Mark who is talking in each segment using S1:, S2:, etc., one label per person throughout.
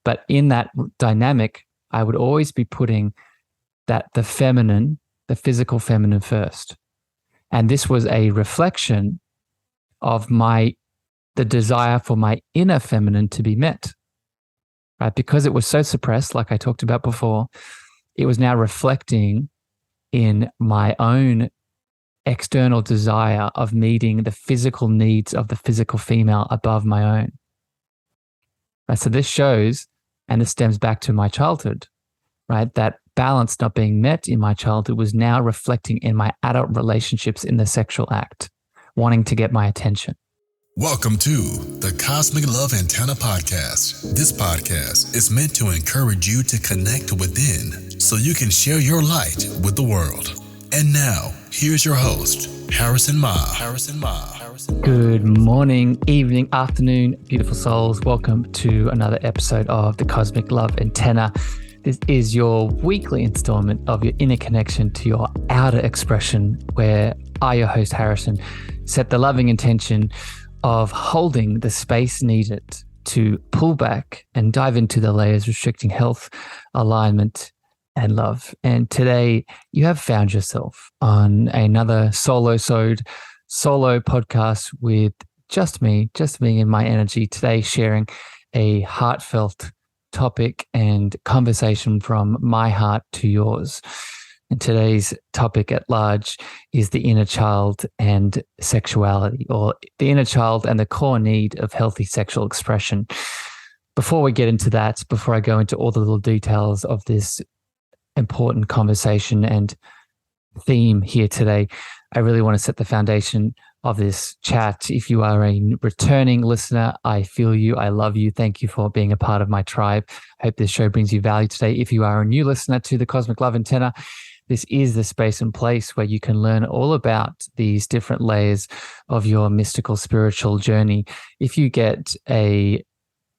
S1: But in that dynamic, I would always be putting the feminine, the physical feminine first. And this was a reflection of the desire for my inner feminine to be met, right? Because it was so suppressed, like I talked about before, it was now reflecting in my own external desire of meeting the physical needs of the physical female above my own. Right? So this shows, and this stems back to my childhood, right? That balance not being met in my childhood was now reflecting in my adult relationships in the sexual act, wanting to get my attention.
S2: Welcome to the Cosmic Love Antenna Podcast. This podcast is meant to encourage you to connect within so you can share your light with the world. And now, here's your host, Harrison Ma.
S1: Good morning, evening, afternoon, beautiful souls. Welcome to another episode of the Cosmic Love Antenna. This is your weekly installment of your inner connection to your outer expression, where I, your host, Harrison, set the loving intention of holding the space needed to pull back and dive into the layers restricting health, alignment, and love. And today you have found yourself on another Solo-sode solo podcast with just me in my energy today, sharing a heartfelt topic and conversation from my heart to yours. And today's topic at large is the inner child and sexuality, or the inner child and the core need of healthy sexual expression. Before we get into that, before I go into all the little details of this important conversation and theme here today, I really want to set the foundation of this chat. If you are a returning listener, I feel you. I love you. Thank you for being a part of my tribe. I hope this show brings you value today. If you are a new listener to the Cosmic Love Antenna, this is the space and place where you can learn all about these different layers of your mystical spiritual journey. If you get a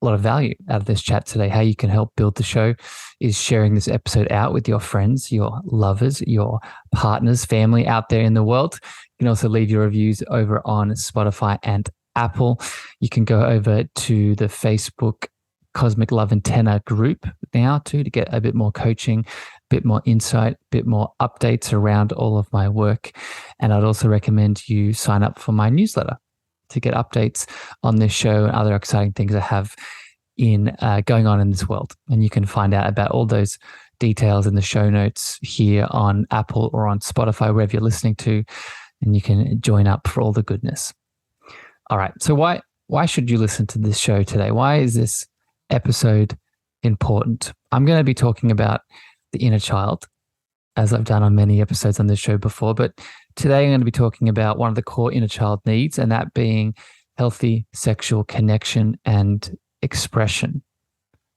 S1: lot of value out of this chat today, how you can help build the show is sharing this episode out with your friends, your lovers, your partners, family out there in the world. You can also leave your reviews over on Spotify and Apple. You can go over to the Facebook Cosmic Love Antenna group now too, to get a bit more coaching, a bit more insight, a bit more updates around all of my work. And I'd also recommend you sign up for my newsletter to get updates on this show and other exciting things I have going on in this world. And you can find out about all those details in the show notes here on Apple or on Spotify, wherever you're listening to, and you can join up for all the goodness. All right. So why should you listen to this show today? Why is this episode important? I'm going to be talking about the inner child, as I've done on many episodes on this show before, but today I'm going to be talking about one of the core inner child needs, and that being healthy sexual connection and expression.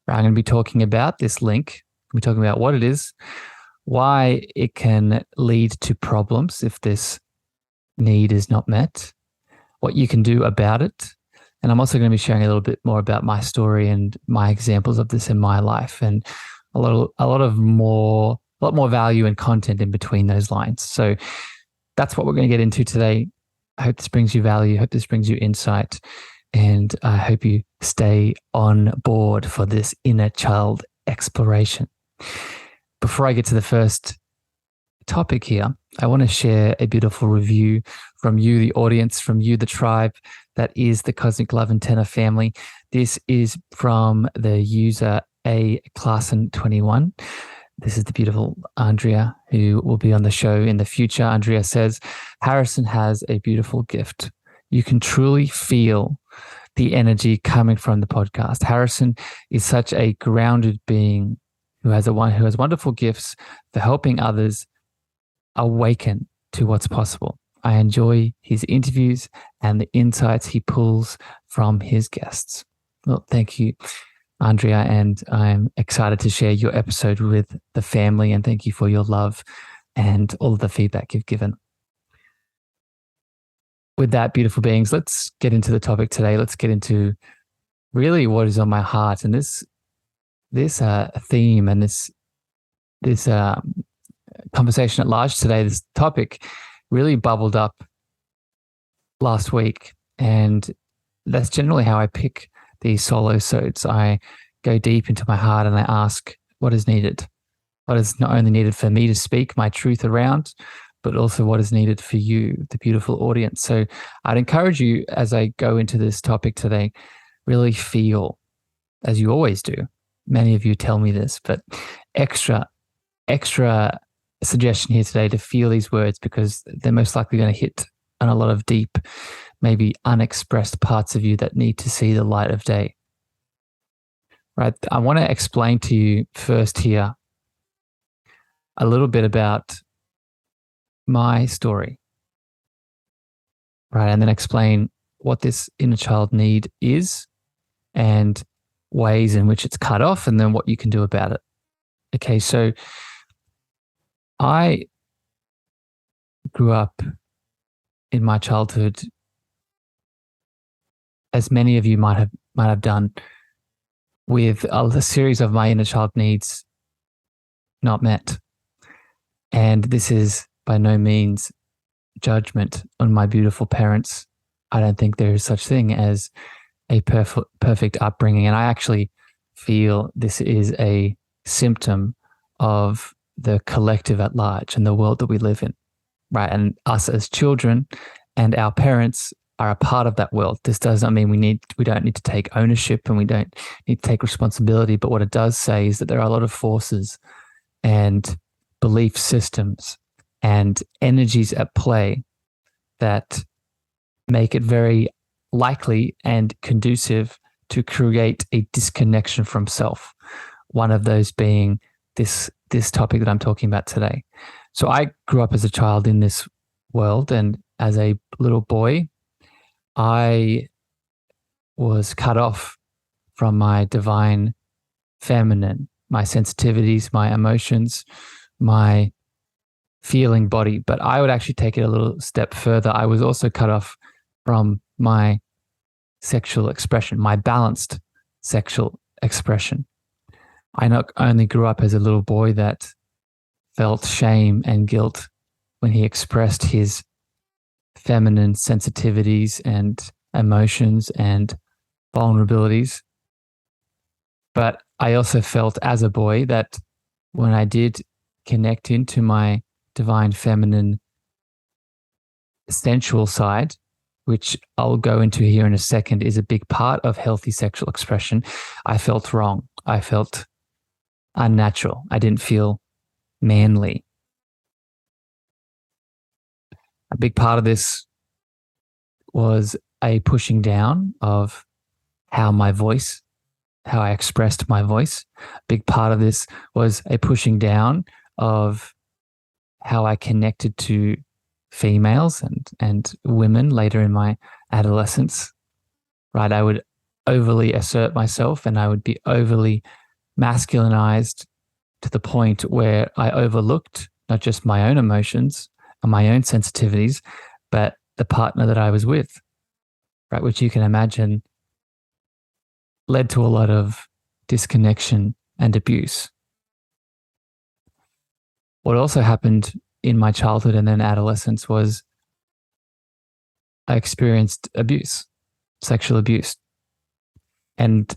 S1: I'm going to be talking about this link. We're talking about what it is, why it can lead to problems if this need is not met, what you can do about it. And I'm also going to be sharing a little bit more about my story and my examples of this in my life, and a lot more value and content in between those lines. So that's what we're going to get into today. I hope this brings you value. I hope this brings you insight. And I hope you stay on board for this inner child exploration. Before I get to the first topic here, I want to share a beautiful review from you, the audience, from you, the tribe that is the Cosmic Love Antenna family. This is from the user A Klassen 21. This is the beautiful Andrea, who will be on the show in the future. Andrea says, Harrison has a beautiful gift. You can truly feel the energy coming from the podcast. Harrison is such a grounded being who has wonderful gifts for helping others awaken to what's possible. I enjoy his interviews and the insights he pulls from his guests. Well, thank you, Andrea, and I'm excited to share your episode with the family, and thank you for your love and all of the feedback you've given. With that, beautiful beings, let's get into the topic today. Let's get into really what is on my heart, and this theme and this conversation at large today. This topic really bubbled up last week, and that's generally how I pick these solo-sodes, I go deep into my heart and I ask what is needed. What is not only needed for me to speak my truth around, but also what is needed for you, the beautiful audience. So I'd encourage you, as I go into this topic today, really feel, as you always do. Many of you tell me this, but extra suggestion here today to feel these words, because they're most likely going to hit on a lot of deep, maybe unexpressed parts of you that need to see the light of day. Right? I want to explain to you first here a little bit about my story, right? And then explain what this inner child need is and ways in which it's cut off, and then what you can do about it. Okay, so I grew up in my childhood, as many of you might have done, with a series of my inner child needs not met. And this is by no means judgment on my beautiful parents. I don't think there is such thing as a perfect upbringing. And I actually feel this is a symptom of the collective at large and the world that we live in, right? And us as children and our parents are a part of that world. This does not mean we don't need to take ownership and we don't need to take responsibility. But what it does say is that there are a lot of forces and belief systems and energies at play that make it very likely and conducive to create a disconnection from self. One of those being this topic that I'm talking about today. So I grew up as a child in this world, and as a little boy, I was cut off from my divine feminine, my sensitivities, my emotions, my feeling body. But I would actually take it a little step further. I was also cut off from my sexual expression, my balanced sexual expression. I not only grew up as a little boy that felt shame and guilt when he expressed his feminine sensitivities and emotions and vulnerabilities, but I also felt as a boy that when I did connect into my divine feminine sensual side, which I'll go into here in a second, is a big part of healthy sexual expression, I felt wrong. I felt unnatural. I didn't feel manly. A big part of this was a pushing down of how I expressed my voice. A big part of this was a pushing down of how I connected to females and women later in my adolescence, right? I would overly assert myself and I would be overly masculinized to the point where I overlooked not just my own emotions and my own sensitivities, but the partner that I was with, right? Which you can imagine led to a lot of disconnection and abuse. What also happened in my childhood and then adolescence was I experienced abuse, sexual abuse. And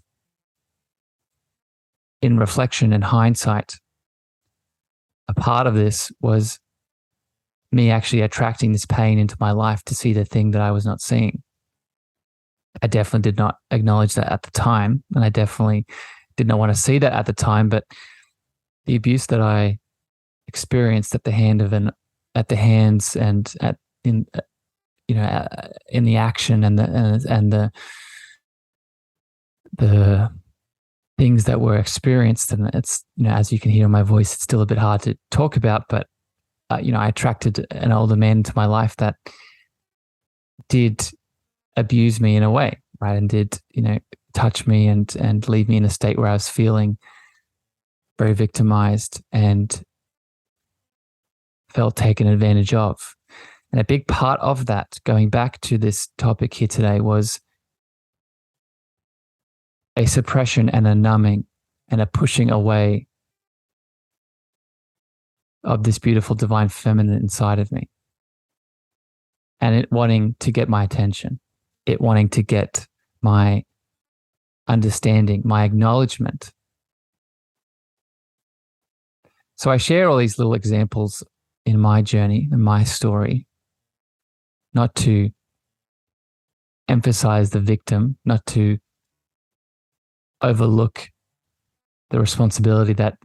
S1: in reflection and hindsight, a part of this was me actually attracting this pain into my life to see the thing that I was not seeing. I definitely did not acknowledge that at the time, and I definitely did not want to see that at the time, but the abuse that I experienced at the hands and in the action and the things that were experienced, and it's, as you can hear in my voice, it's still a bit hard to talk about, but I attracted an older man into my life that did abuse me in a way, right? And did, touch me and leave me in a state where I was feeling very victimized and felt taken advantage of. And a big part of that, going back to this topic here today, was a suppression and a numbing and a pushing away of this beautiful divine feminine inside of me. And it wanting to get my attention, it wanting to get my understanding, my acknowledgement. So I share all these little examples in my journey, in my story, not to emphasize the victim, not to overlook the responsibility that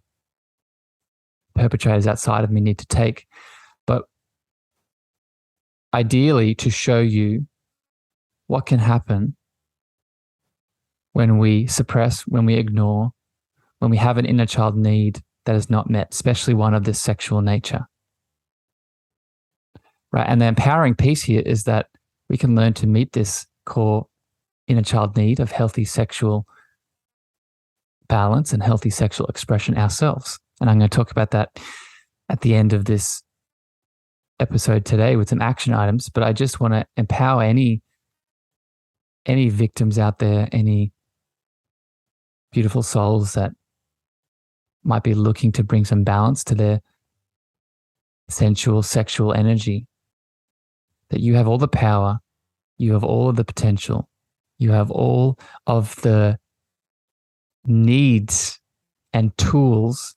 S1: perpetrators outside of me need to take, but ideally to show you what can happen when we suppress, when we ignore, when we have an inner child need that is not met, especially one of this sexual nature. Right? And the empowering piece here is that we can learn to meet this core inner child need of healthy sexual balance and healthy sexual expression ourselves. And I'm going to talk about that at the end of this episode today with some action items, but I just want to empower any victims out there, any beautiful souls that might be looking to bring some balance to their sensual, sexual energy, that you have all the power, you have all of the potential, you have all of the needs and tools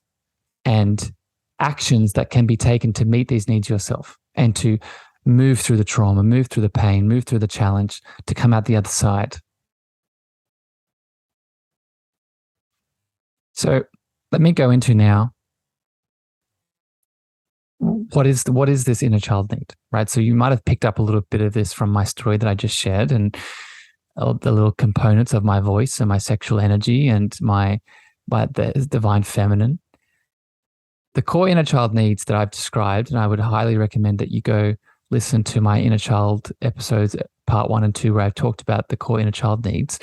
S1: and actions that can be taken to meet these needs yourself and to move through the trauma, move through the pain, move through the challenge to come out the other side. So let me go into now what is this inner child need, right? So you might have picked up a little bit of this from my story that I just shared, and the little components of my voice and my sexual energy and the divine feminine. The core inner child needs that I've described, and I would highly recommend that you go listen to my inner child episodes, part 1 and 2, where I've talked about the core inner child needs.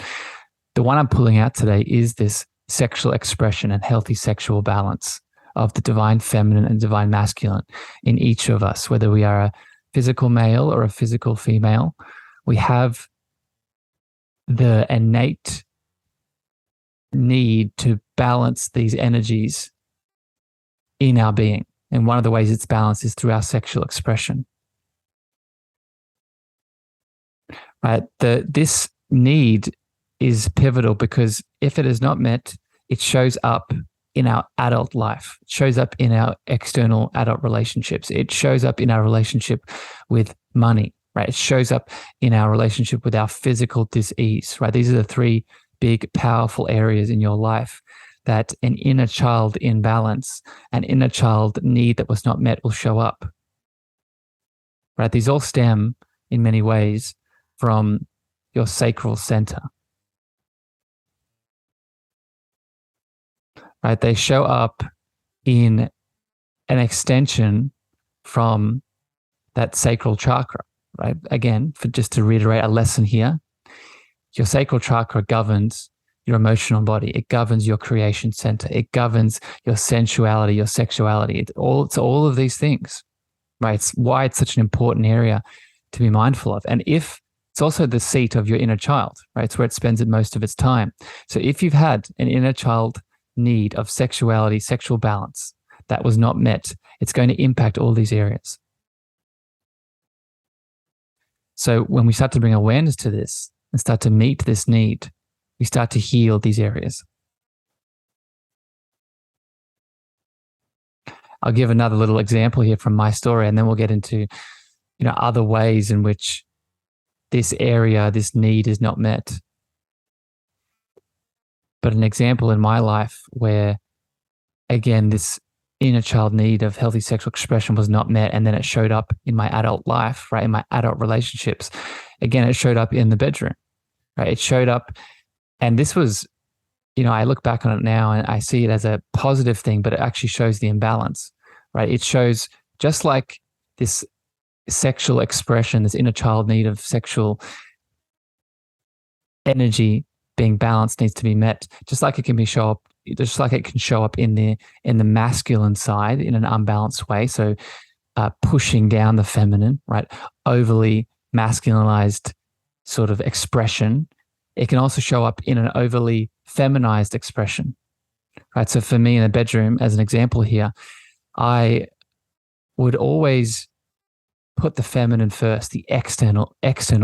S1: The one I'm pulling out today is this sexual expression and healthy sexual balance of the divine feminine and divine masculine in each of us, whether we are a physical male or a physical female. We have the innate need to balance these energies in our being. And one of the ways it's balanced is through our sexual expression. Right? This need is pivotal because if it is not met, it shows up in our adult life. It shows up in our external adult relationships. It shows up in our relationship with money, right? It shows up in our relationship with our physical dis-ease, right? These are the 3 big, powerful areas in your life that an inner child imbalance, an inner child need that was not met will show up, right? These all stem in many ways from your sacral center, right? They show up in an extension from that sacral chakra, right? Again, just to reiterate a lesson here, your sacral chakra governs your emotional body. It governs your creation center. It governs your sensuality, your sexuality. It's all of these things, right? It's why it's such an important area to be mindful of. And if it's also the seat of your inner child, right? It's where it spends most of its time. So if you've had an inner child need of sexuality, sexual balance that was not met, it's going to impact all these areas. So when we start to bring awareness to this and start to meet this need, we start to heal these areas. I'll give another little example here from my story, and then we'll get into, other ways in which this area, this need is not met. But an example in my life where, again, this inner child need of healthy sexual expression was not met, and then it showed up in my adult life, right, in my adult relationships. Again, it showed up in the bedroom, right? It showed up, and this was, I look back on it now and I see it as a positive thing, but it actually shows the imbalance, right? It shows just like this sexual expression, this inner child need of sexual energy being balanced needs to be met, just like it can show up in the masculine side in an unbalanced way. So pushing down the feminine, right? Overly masculinized sort of expression. It can also show up in an overly feminized expression, right? So for me in the bedroom, as an example here, I would always put the feminine first, the external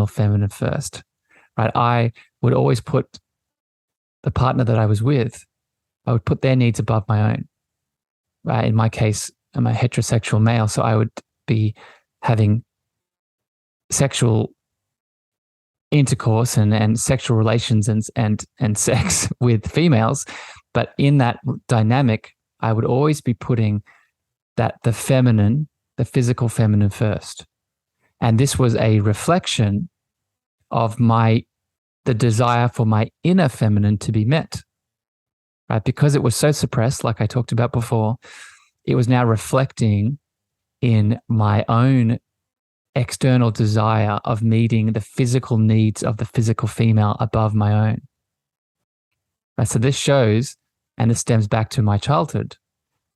S1: feminine first, right? I would always put the partner that I was with, I would put their needs above my own. Right? In my case, I'm a heterosexual male, so I would be having sexual intercourse and sexual relations and sex with females. But in that dynamic, I would always be putting the feminine, the physical feminine first. And this was a reflection of the desire for my inner feminine to be met. Right? Because it was so suppressed, like I talked about before, it was now reflecting in my own external desire of meeting the physical needs of the physical female above my own. Right? So this shows, and this stems back to my childhood,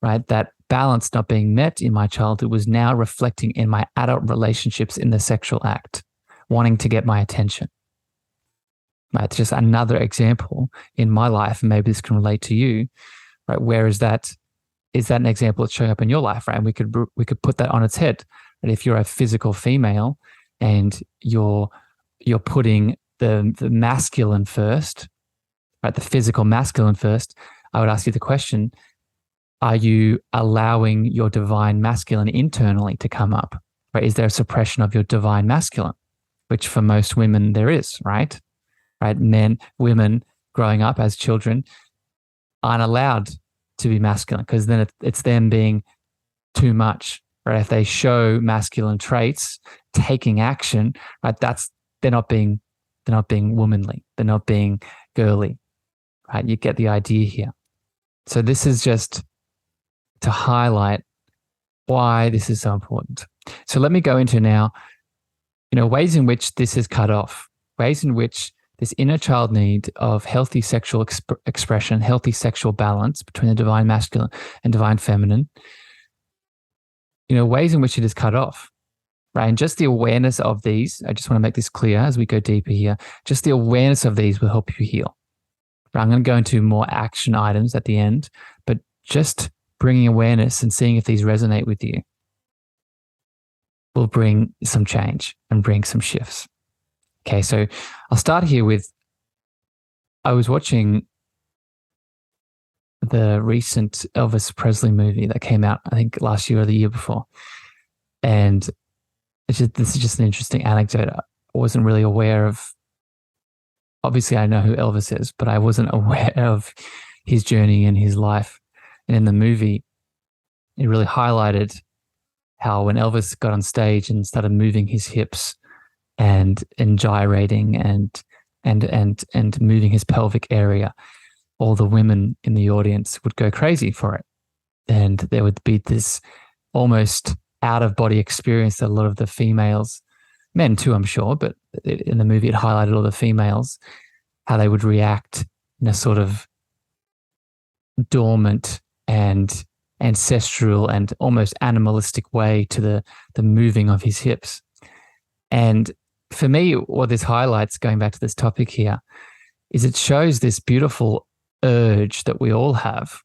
S1: right? That balance not being met in my childhood was now reflecting in my adult relationships in the sexual act, wanting to get my attention. Right? It's just another example in my life, and maybe this can relate to you, right? Where is that an example that's showing up in your life, right? And we could put that on its head. That if you're a physical female and you're putting the masculine first, right, the physical masculine first, I would ask you the question, are you allowing your divine masculine internally to come up? Right? Is there a suppression of your divine masculine? Which for most women there is, right? Right? Women growing up as children aren't allowed to be masculine because then it's them being too much. Right? If they show masculine traits, taking action, right? They're not being womanly. They're not being girly. Right? You get the idea here. So this is just to highlight why this is so important. So let me go into now, ways in which this is cut off, ways in which this inner child need of healthy sexual expression, healthy sexual balance between the divine masculine and divine feminine, ways in which it is cut off, right? And just the awareness of these, I just want to make this clear as we go deeper here, just the awareness of these will help you heal. Right? I'm going to go into more action items at the end, but just bringing awareness and seeing if these resonate with you will bring some change and bring some shifts. Okay, so I'll start here with, I was watching the recent Elvis Presley movie that came out, I think last year or the year before. And this is just an interesting anecdote. I wasn't really aware of, obviously I know who Elvis is, but I wasn't aware of his journey and his life. And in the movie, it really highlighted how when Elvis got on stage and started moving his hips and gyrating and moving his pelvic area, all the women in the audience would go crazy for it. And there would be this almost out-of-body experience that a lot of the females, men too, I'm sure, but in the movie it highlighted all the females, how they would react in a sort of dormant and ancestral and almost animalistic way to the moving of his hips. And for me, what this highlights, going back to this topic here, is it shows this beautiful urge that we all have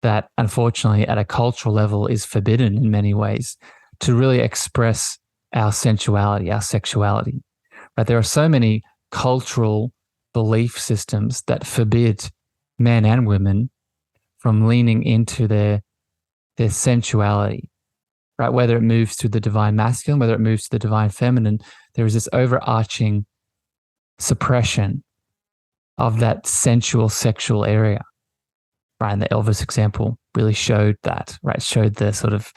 S1: that unfortunately at a cultural level is forbidden in many ways to really express our sensuality, our sexuality. Right? There are so many cultural belief systems that forbid men and women from leaning into their sensuality. Right? Whether it moves to the divine masculine, whether it moves to the divine feminine, there is this overarching suppression of that sensual sexual area. Right? And the Elvis example really showed that, right? Showed the sort of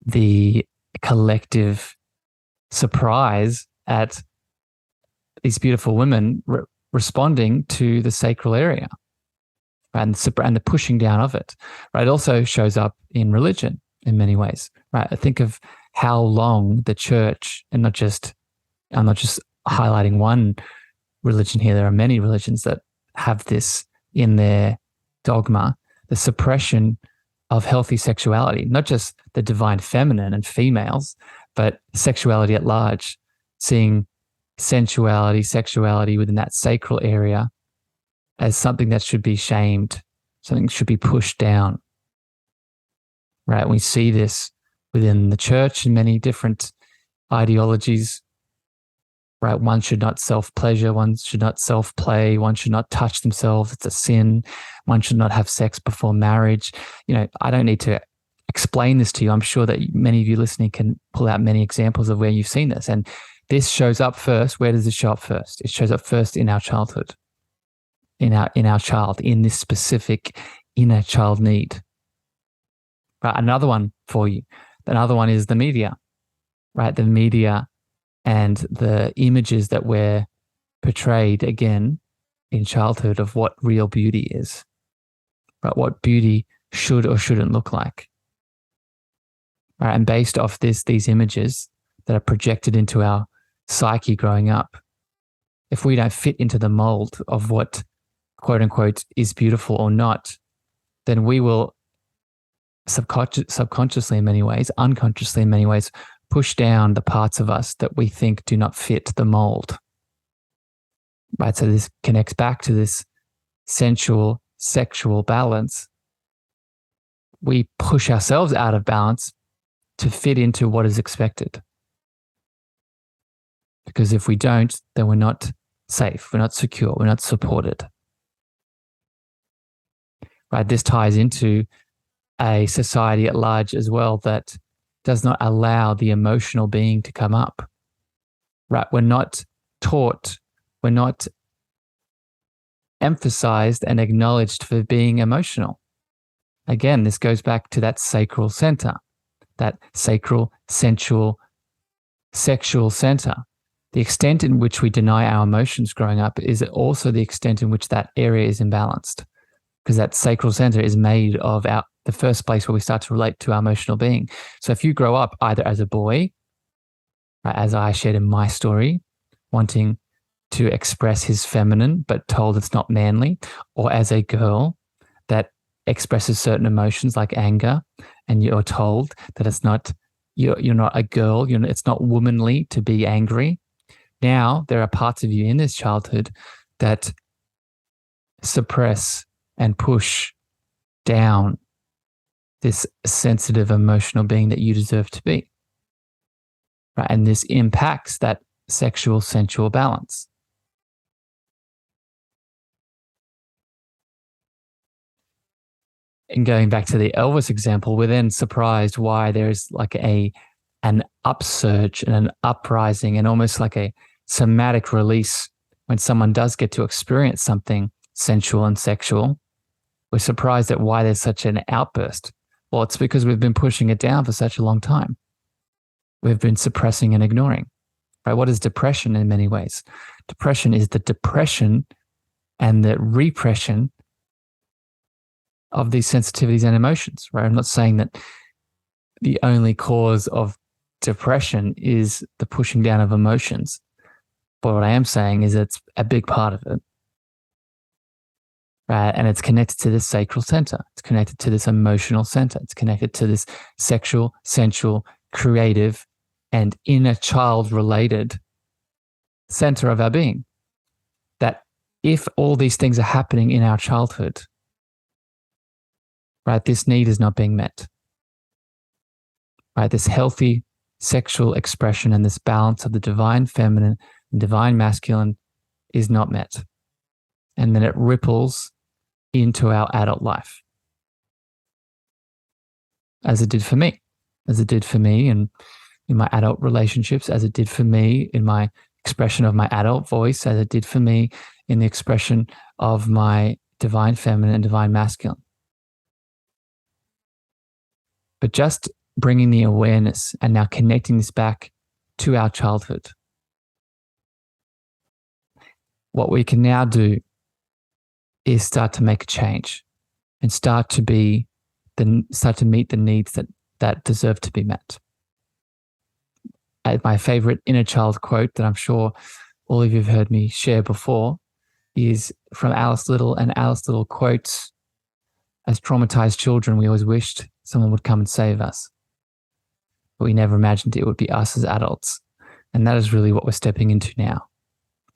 S1: the collective surprise at these beautiful women responding to the sacral area, right? And the pushing down of it. Right? It also shows up in religion in many ways. Right? I think of how long the church, and I'm not just highlighting one religion here. There are many religions that have this in their dogma, the suppression of healthy sexuality, not just the divine feminine and females, but sexuality at large, seeing sensuality, sexuality within that sacral area as something that should be shamed, something that should be pushed down. Right? We see this within the church in many different ideologies. right? One should not self-pleasure. One should not self-play. One should not touch themselves. It's a sin. One should not have sex before marriage. I don't need to explain this to you. I'm sure that many of you listening can pull out many examples of where you've seen this. And this shows up first. Where does it show up first? It shows up first in our childhood, in our child, in this specific inner child need. Right? Another one for you. Another one is the media, right? The media and the images that we're portrayed again in childhood of what real beauty is, right? What beauty should or shouldn't look like. Right? And based off these images that are projected into our psyche growing up, if we don't fit into the mold of what quote unquote is beautiful or not, then we will subconsciously in many ways, unconsciously in many ways, push down the parts of us that we think do not fit the mold. Right? So this connects back to this sensual, sexual balance. We push ourselves out of balance to fit into what is expected. Because if we don't, then we're not safe, we're not secure, we're not supported. Right? This ties into a society at large as well that does not allow the emotional being to come up. Right? We're not taught, we're not emphasized and acknowledged for being emotional. Again, this goes back to that sacral center, that sacral, sensual, sexual center. The extent in which we deny our emotions growing up is also the extent in which that area is imbalanced, because that sacral center is made of the first place where we start to relate to our emotional being. So if you grow up either as a boy, right, as I shared in my story, wanting to express his feminine but told it's not manly, or as a girl that expresses certain emotions like anger and you're told that it's not, you're not a girl, it's not womanly to be angry. Now there are parts of you in this childhood that suppress and push down this sensitive emotional being that you deserve to be. Right? And this impacts that sexual, sensual balance. And going back to the Elvis example, we're then surprised why there's like an upsurge and an uprising and almost like a somatic release when someone does get to experience something sensual and sexual. We're surprised at why there's such an outburst. Well, it's because we've been pushing it down for such a long time. We've been suppressing and ignoring. Right? What is depression in many ways? Depression is the depression and the repression of these sensitivities and emotions, right? I'm not saying that the only cause of depression is the pushing down of emotions, but what I am saying is it's a big part of it, right? And it's connected to this sacral center. It's connected to this emotional center. It's connected to this sexual, sensual, creative, and inner child-related center of our being. That if all these things are happening in our childhood, right, this need is not being met. Right, this healthy sexual expression and this balance of the divine feminine and divine masculine is not met. And then it ripples into our adult life. As it did for me. As it did for me in my adult relationships, as it did for me in my expression of my adult voice, as it did for me in the expression of my divine feminine and divine masculine. But just bringing the awareness and now connecting this back to our childhood. What we can now do is start to make a change and start to meet the needs that deserve to be met. My favorite inner child quote that I'm sure all of you have heard me share before is from Alice Little, and Alice Little quotes, "As traumatized children, we always wished someone would come and save us. But we never imagined it would be us as adults." And that is really what we're stepping into now.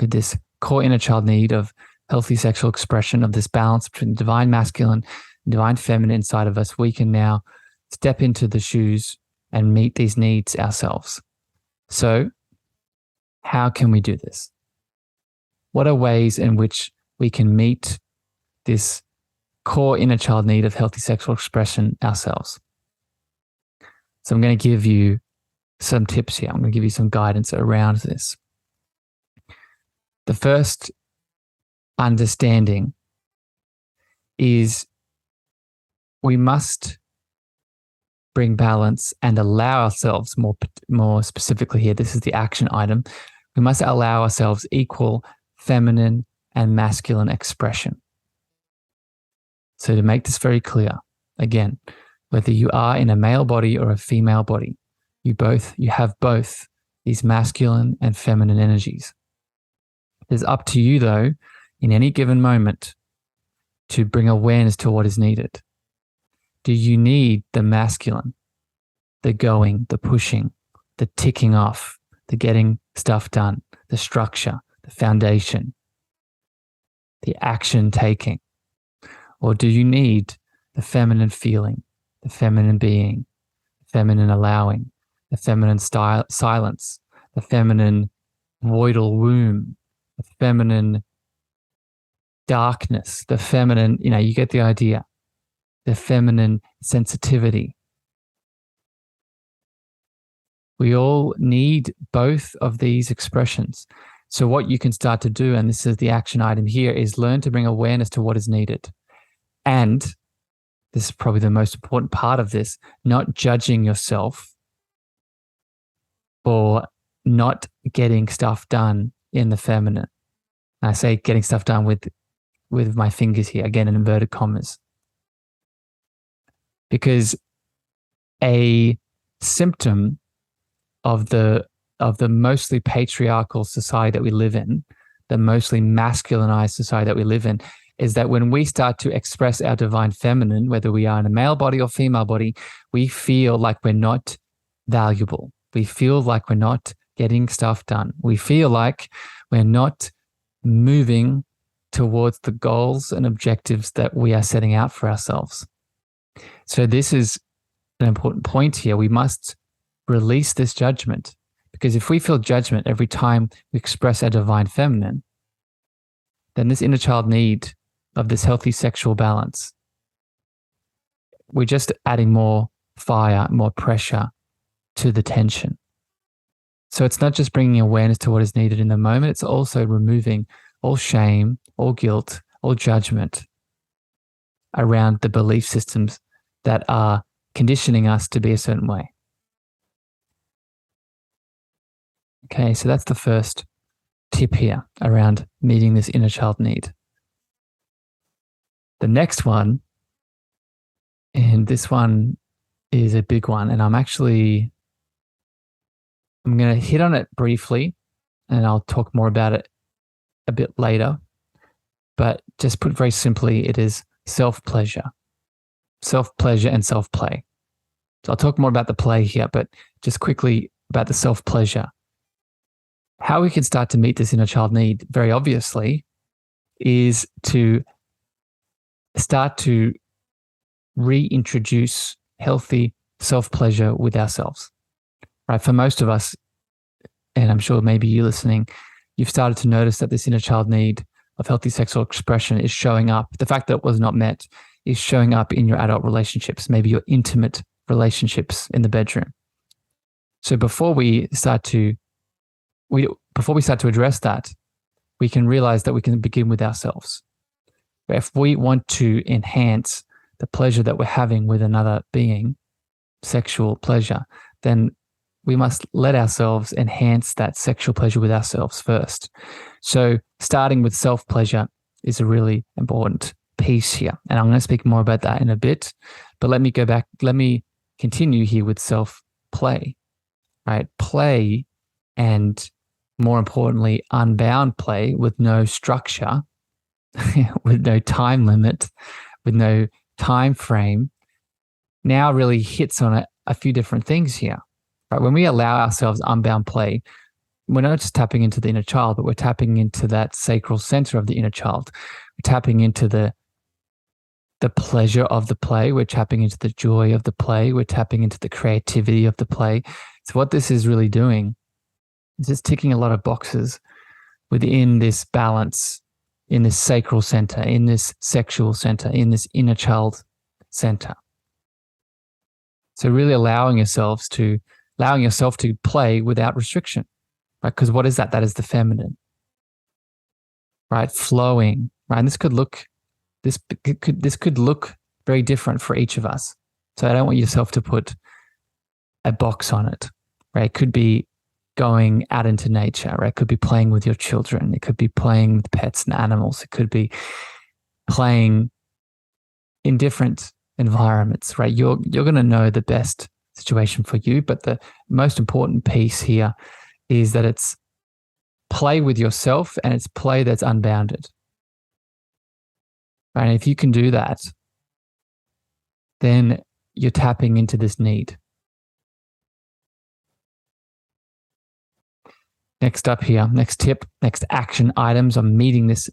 S1: With this core inner child need of healthy sexual expression, of this balance between divine masculine and divine feminine inside of us, we can now step into the shoes and meet these needs ourselves. So How can we do this? What are ways in which we can meet this core inner child need of healthy sexual expression ourselves? So I'm going to give you some tips here. I'm going to give you some guidance around this. The first understanding is we must bring balance and allow ourselves, more specifically here, this is the action item, we must allow ourselves equal feminine and masculine expression. So to make this very clear, again, whether you are in a male body or a female body, you have both these masculine and feminine energies. It's up to you, though, in any given moment to bring awareness to what is needed. Do you need the masculine, the going, the pushing, the ticking off, the getting stuff done, the structure, the foundation, the action taking? Or do you need the feminine feeling, the feminine being, the feminine allowing, the feminine silence, the feminine voidal womb, the feminine darkness, the feminine, you get the idea, the feminine sensitivity? We all need both of these expressions. So what you can start to do, and this is the action item here, is learn to bring awareness to what is needed. And this is probably the most important part of this, not judging yourself for not getting stuff done in the feminine. And I say getting stuff done with my fingers here, again in inverted commas. Because a symptom of the mostly patriarchal society that we live in, the mostly masculinized society that we live in, is that when we start to express our divine feminine, whether we are in a male body or female body, we feel like we're not valuable. We feel like we're not getting stuff done. We feel like we're not moving towards the goals and objectives that we are setting out for ourselves. So this is an important point here. We must release this judgment, because if we feel judgment every time we express our divine feminine, then this inner child need of this healthy sexual balance, we're just adding more fire, more pressure to the tension. So it's not just bringing awareness to what is needed in the moment, it's also removing all shame, all guilt, all judgment around the belief systems that are conditioning us to be a certain way. Okay, so that's the first tip here around meeting this inner child need. The next one, and this one is a big one, and I'm going to hit on it briefly, and I'll talk more about it a bit later. But just put very simply, it is self-pleasure and self-play. So I'll talk more about the play here, but just quickly about the self-pleasure. How we can start to meet this inner child need, very obviously, is to start to reintroduce healthy self-pleasure with ourselves. Right? For most of us, and I'm sure maybe you listening, you've started to notice that this inner child need of healthy sexual expression is showing up. The fact that it was not met is showing up in your adult relationships, maybe your intimate relationships in the bedroom. So before we start to address that, we can realize that we can begin with ourselves. If we want to enhance the pleasure that we're having with another being, sexual pleasure, then we must let ourselves enhance that sexual pleasure with ourselves first. So starting with self-pleasure is a really important piece here. And I'm going to speak more about that in a bit, but let me continue here with self-play, right? Play, and more importantly, unbound play with no structure, with no time limit, with no time frame, now really hits on a few different things here. Right? When we allow ourselves unbound play, we're not just tapping into the inner child, but we're tapping into that sacral center of the inner child. We're tapping into the pleasure of the play. We're tapping into the joy of the play. We're tapping into the creativity of the play. So what this is really doing It's just ticking a lot of boxes within this balance, in this sacral center, in this sexual center, in this inner child center. So really allowing yourself to play without restriction, right? Because what is that? That is the feminine, right? Flowing, right? And this could look very different for each of us. So I don't want yourself to put a box on it, right? It could be going out into nature, right? It could be playing with your children. It could be playing with pets and animals. It could be playing in different environments, right? You're going to know the best situation for you, but the most important piece here is that it's play with yourself and it's play that's unbounded. Right? And if you can do that, then you're tapping into this need. Next up here, next tip, next action items on meeting this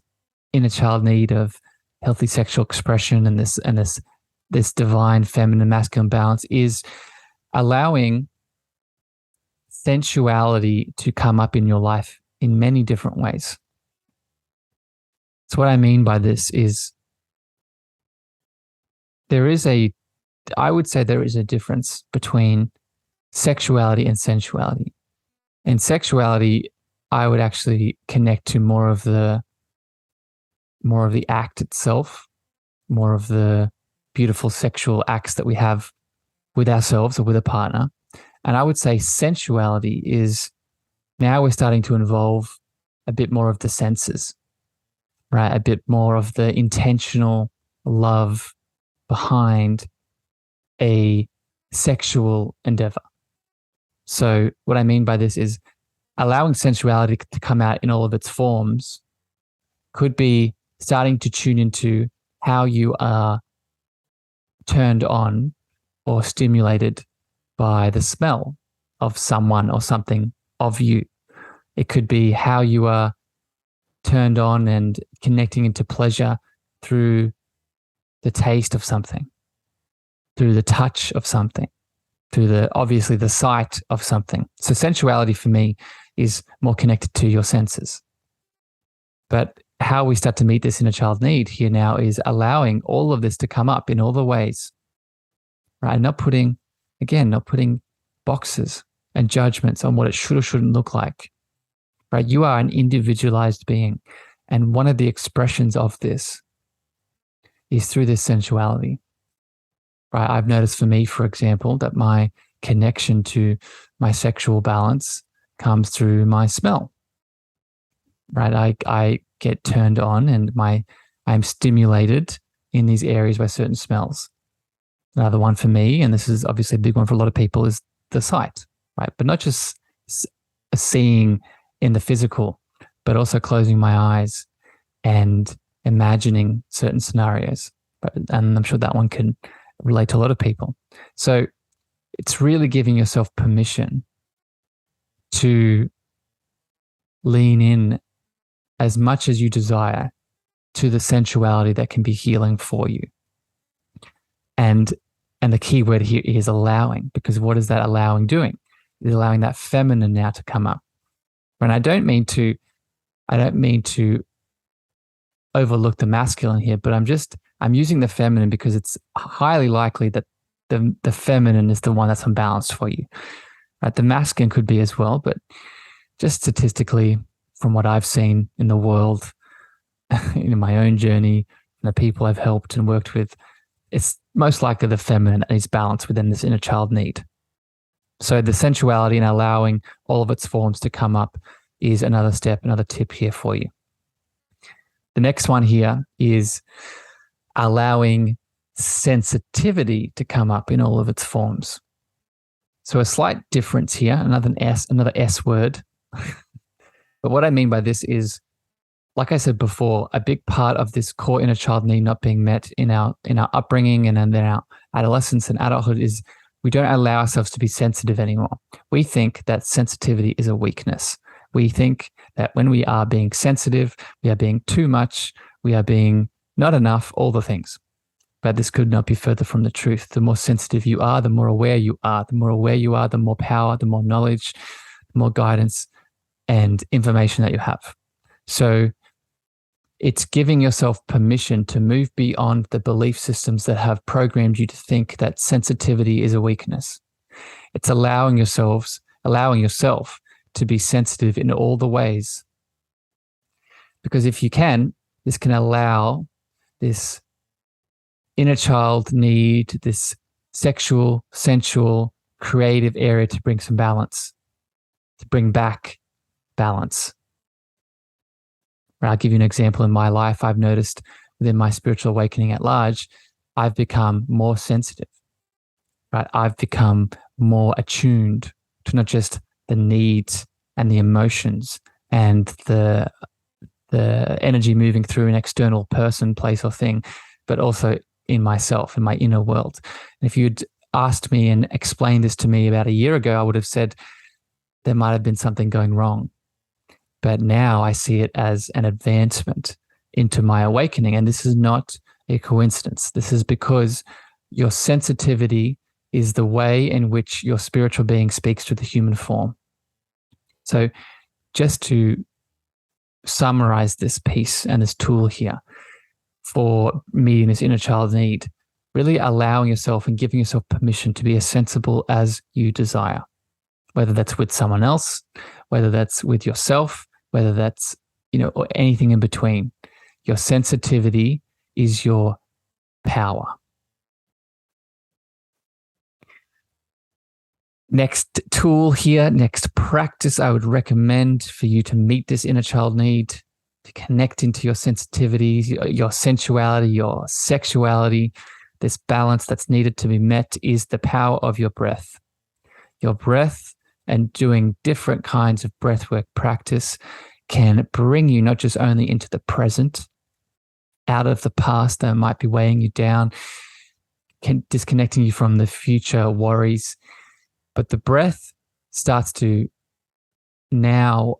S1: inner child need of healthy sexual expression and this divine feminine masculine balance is allowing sensuality to come up in your life in many different ways. So what I mean by this is I would say there is a difference between sexuality and sensuality. And sexuality, I would actually connect to more of the act itself, more of the beautiful sexual acts that we have with ourselves or with a partner. And I would say sensuality is now we're starting to involve a bit more of the senses, right? A bit more of the intentional love behind a sexual endeavor. So what I mean by this is allowing sensuality to come out in all of its forms could be starting to tune into how you are turned on or stimulated by the smell of someone or something of you. It could be how you are turned on and connecting into pleasure through the taste of something, through the touch of something, through obviously the sight of something. So sensuality for me is more connected to your senses. But how we start to meet this inner child need here now is allowing all of this to come up in all the ways, right? Not putting boxes and judgments on what it should or shouldn't look like, right? You are an individualized being. And one of the expressions of this is through this sensuality. Right? I've noticed for me, for example, that my connection to my sexual balance comes through my smell. Right? I get turned on and I'm stimulated in these areas by certain smells. Another one for me, and this is obviously a big one for a lot of people, is the sight, right? But not just seeing in the physical, but also closing my eyes and imagining certain scenarios. And I'm sure that one can relate to a lot of people. So it's really giving yourself permission to lean in as much as you desire to the sensuality that can be healing for you. And the key word here is allowing, because what is that allowing doing? It's allowing that feminine now to come up. And I don't mean to overlook the masculine here, but I'm using the feminine because it's highly likely that the feminine is the one that's unbalanced for you. Right? The masculine could be as well, but just statistically, from what I've seen in the world, in my own journey, the people I've helped and worked with, it's most likely the feminine is balanced within this inner child need. So the sensuality and allowing all of its forms to come up is another step, another tip here for you. The next one here is allowing sensitivity to come up in all of its forms. So a slight difference here, another S word. But what I mean by this is, like I said before, a big part of this core inner child need not being met in our upbringing and in our adolescence and adulthood is we don't allow ourselves to be sensitive anymore. We think that sensitivity is a weakness. We think that when we are being sensitive, we are being too much, we are being not enough, all the things. But this could not be further from the truth. The more sensitive you are, the more aware you are. The more aware you are, the more power, the more knowledge, the more guidance and information that you have. So it's giving yourself permission to move beyond the belief systems that have programmed you to think that sensitivity is a weakness. It's allowing yourself to be sensitive in all the ways. Because if you can, this can allow this inner child need, this sexual, sensual, creative area to bring some balance, to bring back balance. I'll give you an example in my life. I've noticed within my spiritual awakening at large, I've become more sensitive, right? I've become more attuned to not just the needs and the emotions and the energy moving through an external person, place, or thing, but also in myself, in my inner world. And if you'd asked me and explained this to me about a year ago, I would have said there might have been something going wrong. But now I see it as an advancement into my awakening. And this is not a coincidence. This is because your sensitivity is the way in which your spiritual being speaks to the human form. So just to summarize this piece and this tool here for meeting this inner child need, really allowing yourself and giving yourself permission to be as sensible as you desire, whether that's with someone else, whether that's with yourself, whether that's, or anything in between. Your sensitivity is your power. Next tool here, next practice I would recommend for you to meet this inner child need, to connect into your sensitivities, your sensuality, your sexuality, this balance that's needed to be met, is the power of your breath. Your breath and doing different kinds of breathwork practice can bring you not just only into the present, out of the past that might be weighing you down, disconnecting you from the future worries, but the breath starts to now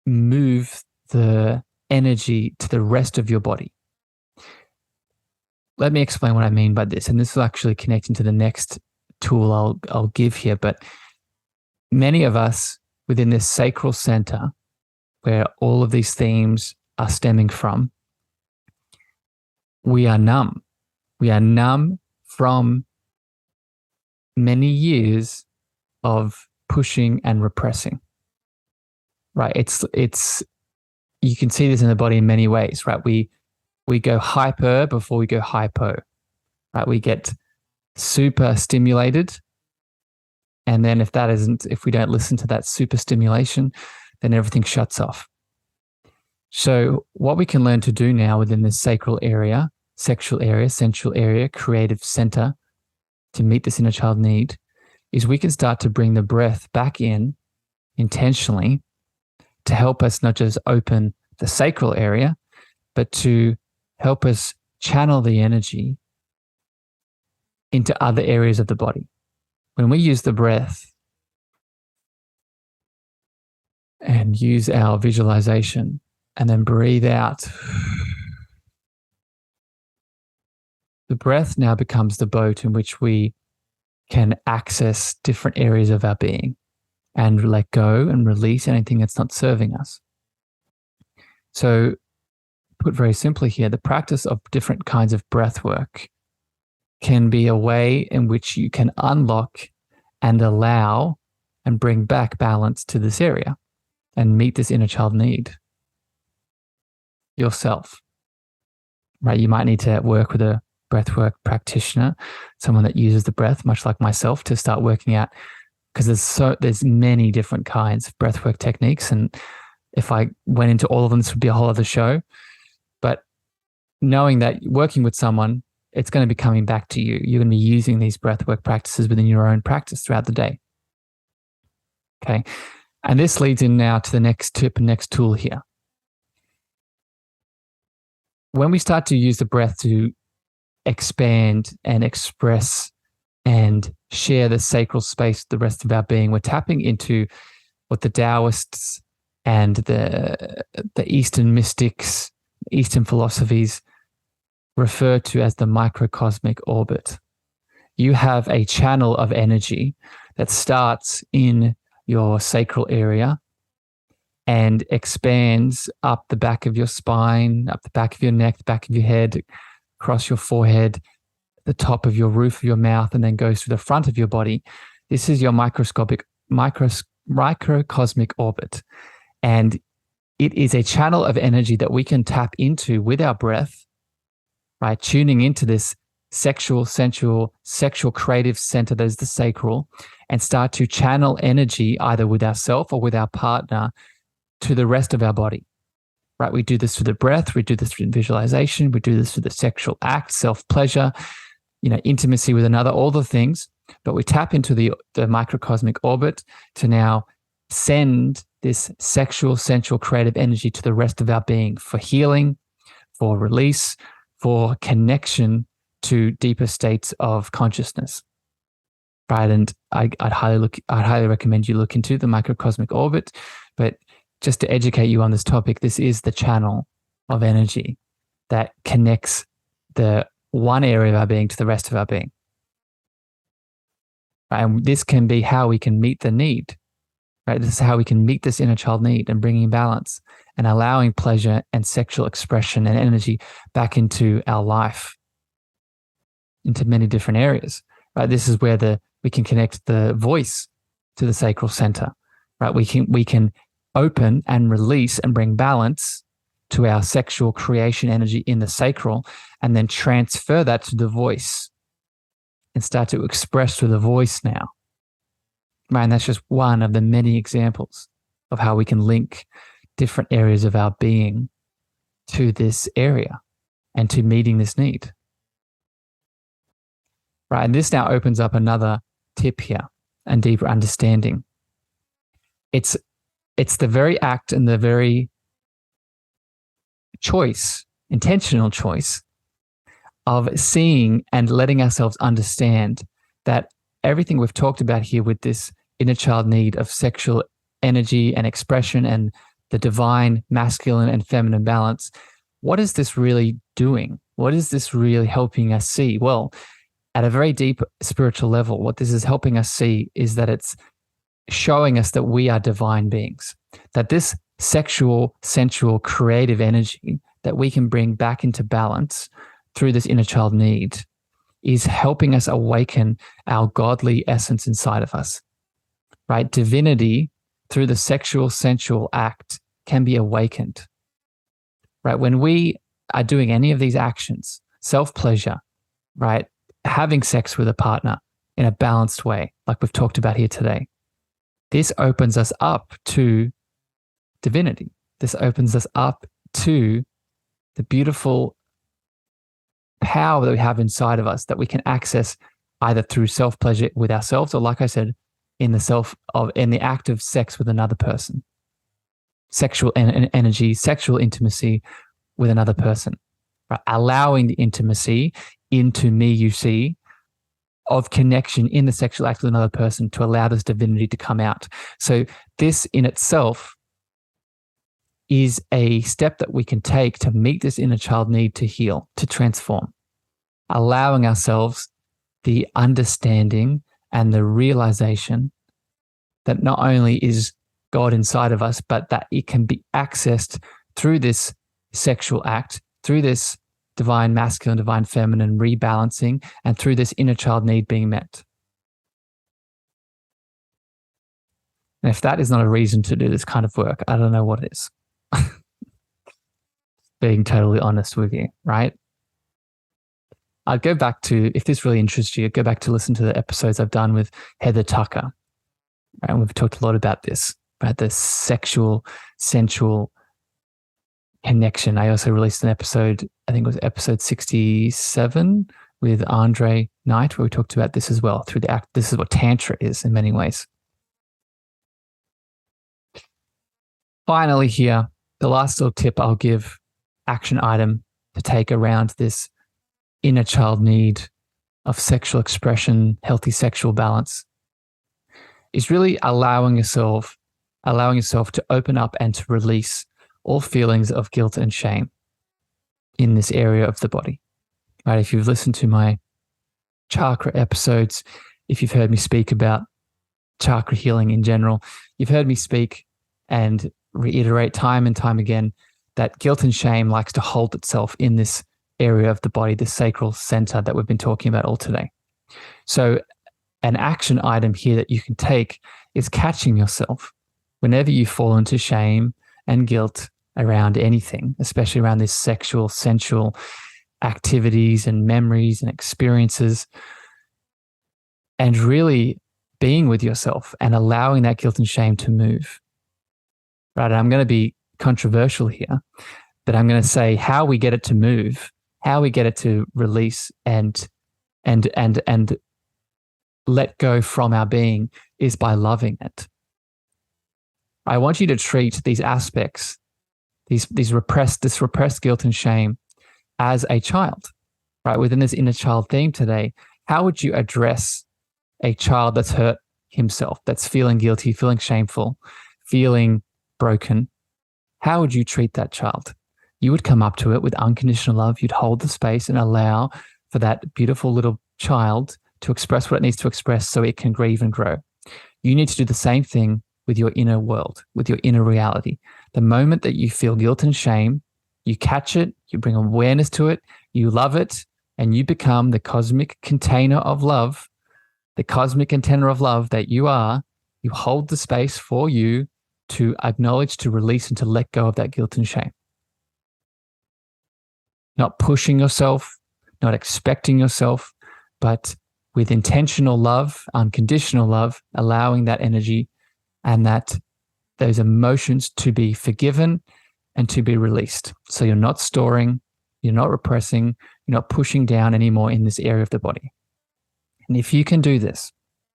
S1: move the energy to the rest of your body. Let me explain what I mean by this. And this is actually connecting to the next tool I'll give here. But many of us within this sacral center, where all of these themes are stemming from, we are numb. We are numb from many years of pushing and repressing. Right? It's you can see this in the body in many ways, right? We go hyper before we go hypo. Right? We get super stimulated, and then if we don't listen to that super stimulation, then everything shuts off. So what we can learn to do now within this sacral area, sexual area, sensual area, creative center, to meet this inner child need, is we can start to bring the breath back in intentionally to help us not just open the sacral area, but to help us channel the energy into other areas of the body. When we use the breath and use our visualization and then breathe out, the breath now becomes the boat in which we can access different areas of our being and let go and release anything that's not serving us. So, put very simply here, the practice of different kinds of breath work can be a way in which you can unlock and allow and bring back balance to this area and meet this inner child need yourself. Right? You might need to work with a breathwork practitioner, someone that uses the breath, much like myself, to start working out, because there's many different kinds of breathwork techniques, and if I went into all of them, this would be a whole other show. But knowing that working with someone, it's going to be coming back to you. You're going to be using these breathwork practices within your own practice throughout the day. Okay, and this leads in now to the next tip and next tool here. When we start to use the breath to expand and express and share the sacral space with the rest of our being, we're tapping into what the Taoists and the Eastern mystics, Eastern philosophies refer to as the microcosmic orbit. You have a channel of energy that starts in your sacral area and expands up the back of your spine, up the back of your neck, the back of your head, across your forehead, the top of your roof of your mouth, and then goes through the front of your body. This is your microcosmic orbit. And it is a channel of energy that we can tap into with our breath, right? Tuning into this sexual, sensual, sexual creative center that is the sacral, and start to channel energy either with ourselves or with our partner to the rest of our body, right? We do this through the breath. We do this through visualization. We do this through the sexual act, self-pleasure, intimacy with another, all the things. But we tap into the microcosmic orbit to now send this sexual, sensual, creative energy to the rest of our being for healing, for release, for connection to deeper states of consciousness, right? And I'd highly recommend you look into the microcosmic orbit. But just to educate you on this topic, this is the channel of energy that connects the one area of our being to the rest of our being. Right? And this can be how we can meet the need, right? This is how we can meet this inner child need and bringing balance and allowing pleasure and sexual expression and energy back into our life, into many different areas, right? This is where we can connect the voice to the sacral center, right? We can open and release and bring balance to our sexual creation energy in the sacral, and then transfer that to the voice and start to express through the voice now. Right? And that's just one of the many examples of how we can link different areas of our being to this area and to meeting this need. Right? And this now opens up another tip here and deeper understanding. It's the very act and the very choice, intentional choice of seeing and letting ourselves understand that everything we've talked about here with this inner child need of sexual energy and expression and the divine masculine and feminine balance, what is this really doing? What is this really helping us see? Well, at a very deep spiritual level, what this is helping us see is that it's showing us that we are divine beings, that this sexual, sensual, creative energy that we can bring back into balance through this inner child need is helping us awaken our godly essence inside of us, right? Divinity through the sexual, sensual act can be awakened, right? When we are doing any of these actions, self-pleasure, right? Having sex with a partner in a balanced way, like we've talked about here today, this opens us up to divinity. This opens us up to the beautiful power that we have inside of us that we can access either through self-pleasure with ourselves or, like I said, in the act of sex with another person. Sexual energy, sexual intimacy with another person. Right? Allowing the intimacy into me, you see, of connection in the sexual act with another person to allow this divinity to come out. So this in itself is a step that we can take to meet this inner child need to heal, to transform, allowing ourselves the understanding and the realization that not only is God inside of us, but that it can be accessed through this sexual act, through this divine masculine, divine feminine rebalancing, and through this inner child need being met. And if that is not a reason to do this kind of work, I don't know what is. Being totally honest with you, right? I'd go back to, if this really interests you, go back to listen to the episodes I've done with Heather Tucker. Right? And we've talked a lot about this, about the sexual, sensual connection. I also released an episode, I think it was episode 67 with Andre Knight, where we talked about this as well through the act. This is what Tantra is in many ways. Finally here, the last little tip I'll give, action item to take around this inner child need of sexual expression, healthy sexual balance, is really allowing yourself to open up and to release all feelings of guilt and shame in this area of the body. Right? If you've listened to my chakra episodes, if you've heard me speak about chakra healing in general, you've heard me speak and reiterate time and time again that guilt and shame likes to hold itself in this area of the body, the sacral center that we've been talking about all today. So an action item here that you can take is catching yourself whenever you fall into shame and guilt around anything, especially around this sexual, sensual activities and memories and experiences, and really being with yourself and allowing that guilt and shame to move. Right? And I'm going to be controversial here, but I'm going to say how we get it to move, how we get it to release and let go from our being is by loving it. I want you to treat these aspects, this repressed guilt and shame as a child, right? Within this inner child theme today, how would you address a child that's hurt himself, that's feeling guilty, feeling shameful, feeling broken? How would you treat that child? You would come up to it with unconditional love. You'd hold the space and allow for that beautiful little child to express what it needs to express so it can grieve and grow. You need to do the same thing with your inner world, with your inner reality. The moment that you feel guilt and shame, you catch it, you bring awareness to it, you love it, and you become the cosmic container of love, the cosmic antenna of love that you are. You hold the space for you to acknowledge, to release, and to let go of that guilt and shame. Not pushing yourself, not expecting yourself, but with intentional love, unconditional love, allowing that energy and those emotions to be forgiven and to be released. So you're not storing, you're not repressing, you're not pushing down anymore in this area of the body. And if you can do this,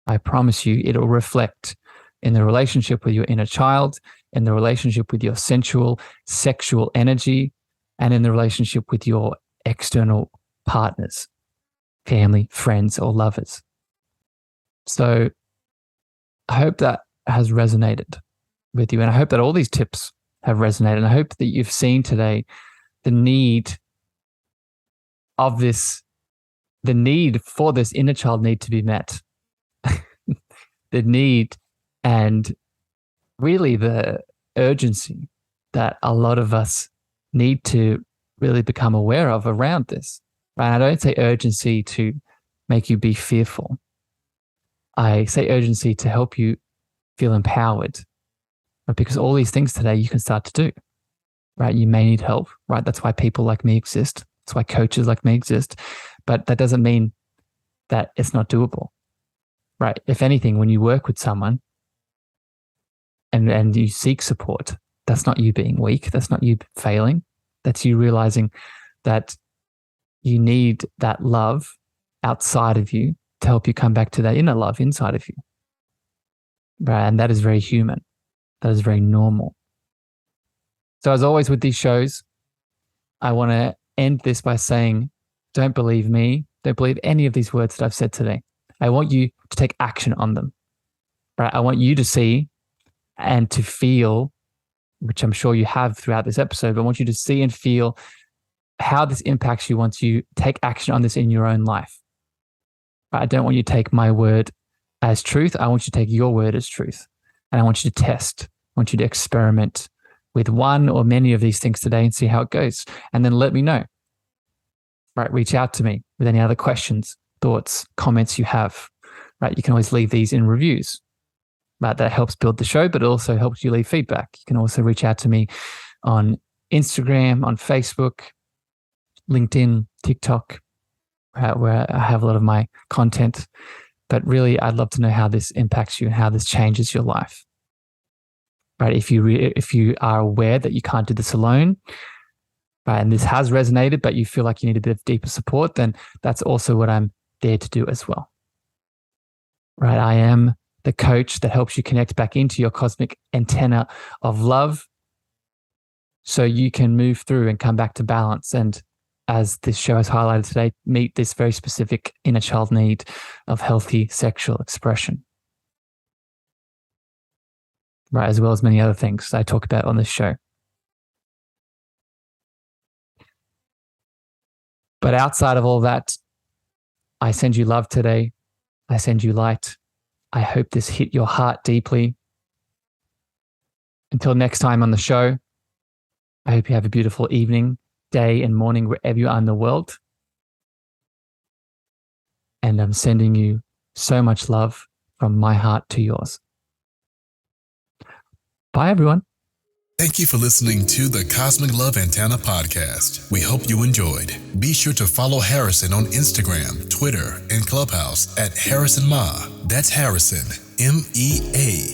S1: I promise you it'll reflect in the relationship with your inner child, in the relationship with your sensual, sexual energy, and in the relationship with your external partners, family, friends, or lovers. So I hope that has resonated with you. And I hope that all these tips have resonated. And I hope that you've seen today the need of this, the need for this inner child need to be met. The need and really the urgency that a lot of us need to really become aware of around this. Right? I don't say urgency to make you be fearful. I say urgency to help you feel empowered, right? Because all these things today you can start to do, right? You may need help, right? That's why people like me exist. That's why coaches like me exist. But that doesn't mean that it's not doable, right? If anything, when you work with someone and you seek support, that's not you being weak. That's not you failing. That's you realizing that you need that love outside of you to help you come back to that inner love inside of you. Right? And that is very human. That is very normal. So as always with these shows, I want to end this by saying, don't believe me. Don't believe any of these words that I've said today. I want you to take action on them. Right? I want you to see and to feel, which I'm sure you have throughout this episode, but I want you to see and feel how this impacts you once you take action on this in your own life. I don't want you to take my word as truth. I want you to take your word as truth. And I want you to test. I want you to experiment with one or many of these things today and see how it goes. And then let me know. Right? Reach out to me with any other questions, thoughts, comments you have. Right? You can always leave these in reviews. Right? That helps build the show, but it also helps you leave feedback. You can also reach out to me on Instagram, on Facebook, LinkedIn, TikTok, where I have a lot of my content. But really, I'd love to know how this impacts you and how this changes your life. Right? If you are aware that you can't do this alone, right, and this has resonated, but you feel like you need a bit of deeper support, then that's also what I'm there to do as well. Right? I am the coach that helps you connect back into your cosmic antenna of love so you can move through and come back to balance. And as this show has highlighted today, meet this very specific inner child need of healthy sexual expression. Right, as well as many other things I talk about on this show. But outside of all that, I send you love today. I send you light. I hope this hit your heart deeply. Until next time on the show, I hope you have a beautiful evening, day, and morning wherever you are in the world. And I'm sending you so much love from my heart to yours. Bye, everyone.
S2: Thank you for listening to the Cosmic Love Antenna podcast. We hope you enjoyed. Be sure to follow Harrison on Instagram, Twitter, and Clubhouse at Harrison Ma. That's Harrison, MEAGHER.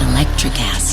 S3: Electric acid.